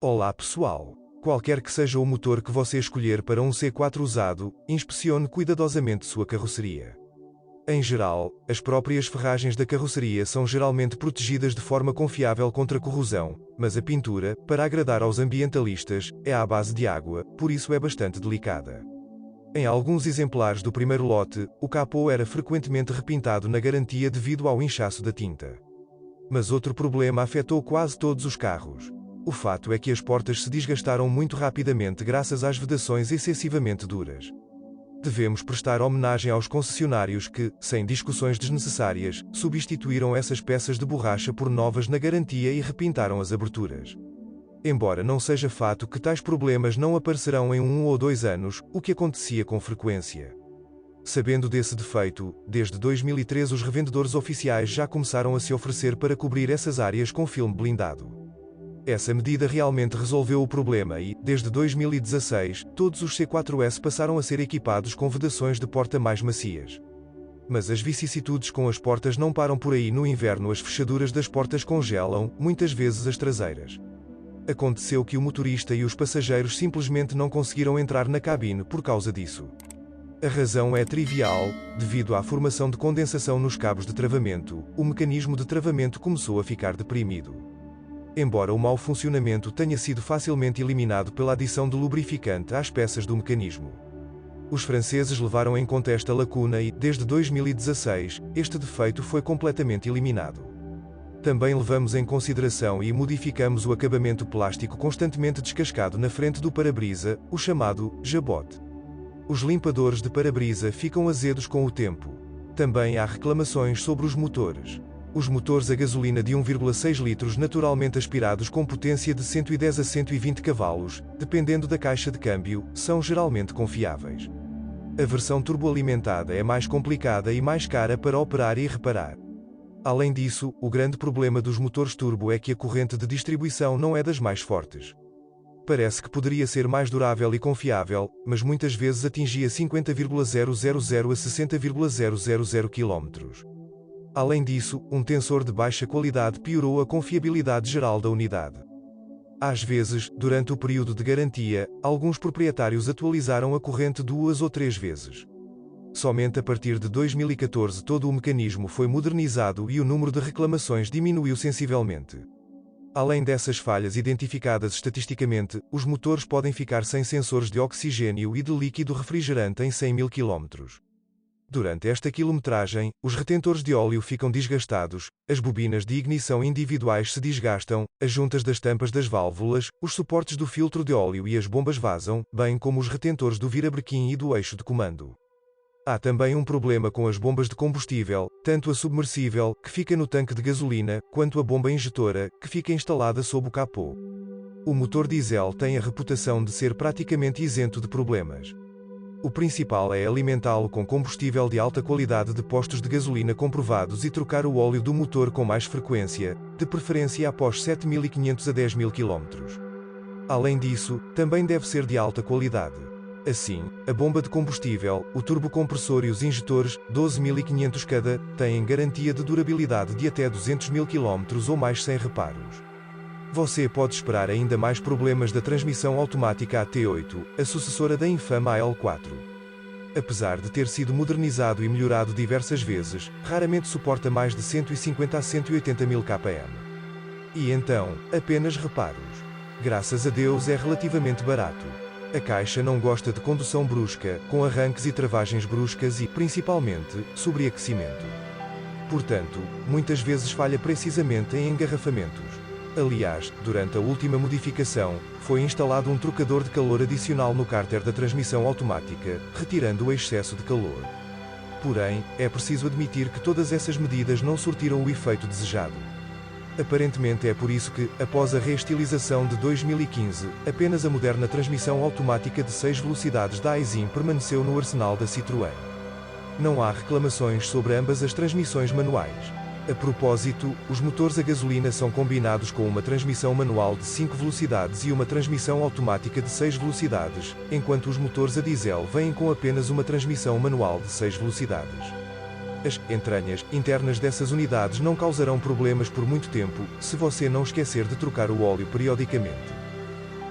Olá pessoal! Qualquer que seja o motor que você escolher para um C4 usado, inspecione cuidadosamente sua carroceria. Em geral, as próprias ferragens da carroceria são geralmente protegidas de forma confiável contra corrosão, mas a pintura, para agradar aos ambientalistas, é à base de água, por isso é bastante delicada. Em alguns exemplares do primeiro lote, o capô era frequentemente repintado na garantia devido ao inchaço da tinta. Mas outro problema afetou quase todos os carros. O fato é que as portas se desgastaram muito rapidamente graças às vedações excessivamente duras. Devemos prestar homenagem aos concessionários que, sem discussões desnecessárias, substituíram essas peças de borracha por novas na garantia e repintaram as aberturas. Embora não seja fato que tais problemas não aparecerão em 1 ou 2 anos, o que acontecia com frequência. Sabendo desse defeito, desde 2013 os revendedores oficiais já começaram a se oferecer para cobrir essas áreas com filme blindado. Essa medida realmente resolveu o problema e, desde 2016, todos os C4S passaram a ser equipados com vedações de porta mais macias. Mas as vicissitudes com as portas não param por aí. No inverno as fechaduras das portas congelam, muitas vezes as traseiras. Aconteceu que o motorista e os passageiros simplesmente não conseguiram entrar na cabine por causa disso. A razão é trivial: devido à formação de condensação nos cabos de travamento, o mecanismo de travamento começou a ficar deprimido. Embora o mau funcionamento tenha sido facilmente eliminado pela adição de lubrificante às peças do mecanismo. Os franceses levaram em conta esta lacuna e, desde 2016, este defeito foi completamente eliminado. Também levamos em consideração e modificamos o acabamento plástico constantemente descascado na frente do para-brisa, o chamado jabote. Os limpadores de para-brisa ficam azedos com o tempo. Também há reclamações sobre os motores. Os motores a gasolina de 1,6 litros naturalmente aspirados com potência de 110 a 120 cavalos, dependendo da caixa de câmbio, são geralmente confiáveis. A versão turboalimentada é mais complicada e mais cara para operar e reparar. Além disso, o grande problema dos motores turbo é que a corrente de distribuição não é das mais fortes. Parece que poderia ser mais durável e confiável, mas muitas vezes atingia 50,000 a 60,000 km. Além disso, um tensor de baixa qualidade piorou a confiabilidade geral da unidade. Às vezes, durante o período de garantia, alguns proprietários atualizaram a corrente 2 ou 3 vezes. Somente a partir de 2014 todo o mecanismo foi modernizado e o número de reclamações diminuiu sensivelmente. Além dessas falhas identificadas estatisticamente, os motores podem ficar sem sensores de oxigênio e de líquido refrigerante em 100.000 km. Durante esta quilometragem, os retentores de óleo ficam desgastados, as bobinas de ignição individuais se desgastam, as juntas das tampas das válvulas, os suportes do filtro de óleo e as bombas vazam, bem como os retentores do virabrequim e do eixo de comando. Há também um problema com as bombas de combustível, tanto a submersível, que fica no tanque de gasolina, quanto a bomba injetora, que fica instalada sob o capô. O motor diesel tem a reputação de ser praticamente isento de problemas. O principal é alimentá-lo com combustível de alta qualidade de postos de gasolina comprovados e trocar o óleo do motor com mais frequência, de preferência após 7.500 a 10.000 km. Além disso, também deve ser de alta qualidade. Assim, a bomba de combustível, o turbocompressor e os injetores, 12.500 cada, têm garantia de durabilidade de até 200.000 km ou mais sem reparos. Você pode esperar ainda mais problemas da transmissão automática AT8, a sucessora da infame AL4. Apesar de ter sido modernizado e melhorado diversas vezes, raramente suporta mais de 150 a 180.000 km. E então, apenas reparos. Graças a Deus é relativamente barato. A caixa não gosta de condução brusca, com arranques e travagens bruscas e, principalmente, sobreaquecimento. Portanto, muitas vezes falha precisamente em engarrafamentos. Aliás, durante a última modificação, foi instalado um trocador de calor adicional no cárter da transmissão automática, retirando o excesso de calor. Porém, é preciso admitir que todas essas medidas não surtiram o efeito desejado. Aparentemente é por isso que, após a reestilização de 2015, apenas a moderna transmissão automática de 6 velocidades da Aisin permaneceu no arsenal da Citroën. Não há reclamações sobre ambas as transmissões manuais. A propósito, os motores a gasolina são combinados com uma transmissão manual de 5 velocidades e uma transmissão automática de 6 velocidades, enquanto os motores a diesel vêm com apenas uma transmissão manual de 6 velocidades. As entranhas internas dessas unidades não causarão problemas por muito tempo, se você não esquecer de trocar o óleo periodicamente.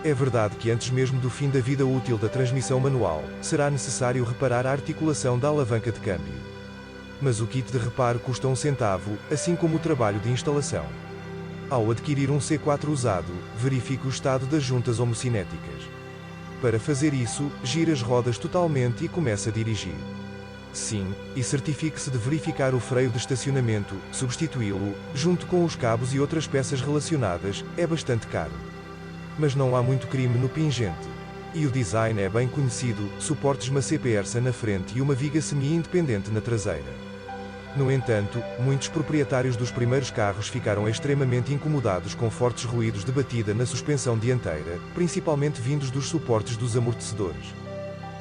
É verdade que antes mesmo do fim da vida útil da transmissão manual, será necessário reparar a articulação da alavanca de câmbio. Mas o kit de reparo custa £1, assim como o trabalho de instalação. Ao adquirir um C4 usado, verifique o estado das juntas homocinéticas. Para fazer isso, gire as rodas totalmente e comece a dirigir. Sim, e certifique-se de verificar o freio de estacionamento, substituí-lo, junto com os cabos e outras peças relacionadas, é bastante caro. Mas não há muito crime no pingente. E o design é bem conhecido, suportes Massey Pearson na frente e uma viga semi-independente na traseira. No entanto, muitos proprietários dos primeiros carros ficaram extremamente incomodados com fortes ruídos de batida na suspensão dianteira, principalmente vindos dos suportes dos amortecedores.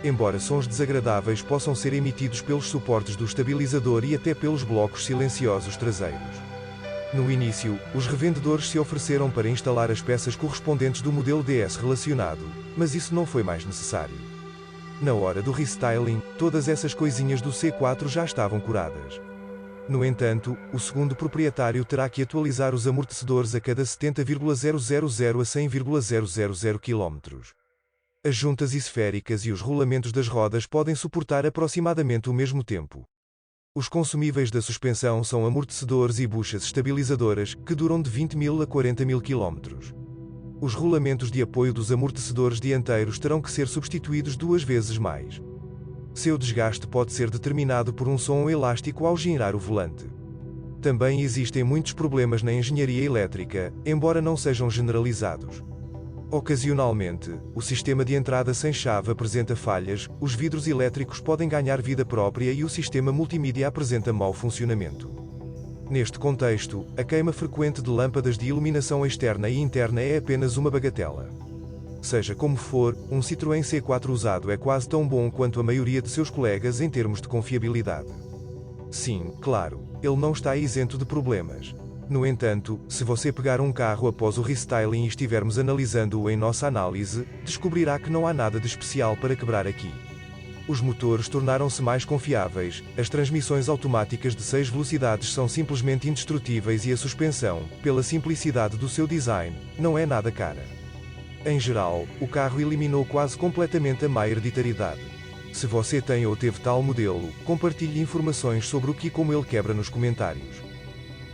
Embora sons desagradáveis possam ser emitidos pelos suportes do estabilizador e até pelos blocos silenciosos traseiros. No início, os revendedores se ofereceram para instalar as peças correspondentes do modelo DS relacionado, mas isso não foi mais necessário. Na hora do restyling, todas essas coisinhas do C4 já estavam curadas. No entanto, o segundo proprietário terá que atualizar os amortecedores a cada 70,000 a 100,000 km. As juntas esféricas e os rolamentos das rodas podem suportar aproximadamente o mesmo tempo. Os consumíveis da suspensão são amortecedores e buchas estabilizadoras, que duram de 20.000 a 40.000 km. Os rolamentos de apoio dos amortecedores dianteiros terão que ser substituídos 2 vezes mais. Seu desgaste pode ser determinado por um som elástico ao girar o volante. Também existem muitos problemas na engenharia elétrica, embora não sejam generalizados. Ocasionalmente, o sistema de entrada sem chave apresenta falhas, os vidros elétricos podem ganhar vida própria e o sistema multimídia apresenta mau funcionamento. Neste contexto, a queima frequente de lâmpadas de iluminação externa e interna é apenas uma bagatela. Seja como for, um Citroën C4 usado é quase tão bom quanto a maioria de seus colegas em termos de confiabilidade. Sim, claro, ele não está isento de problemas. No entanto, se você pegar um carro após o restyling e estivermos analisando-o em nossa análise, descobrirá que não há nada de especial para quebrar aqui. Os motores tornaram-se mais confiáveis, as transmissões automáticas de 6 velocidades são simplesmente indestrutíveis e a suspensão, pela simplicidade do seu design, não é nada cara. Em geral, o carro eliminou quase completamente a má hereditariedade. Se você tem ou teve tal modelo, compartilhe informações sobre o que e como ele quebra nos comentários.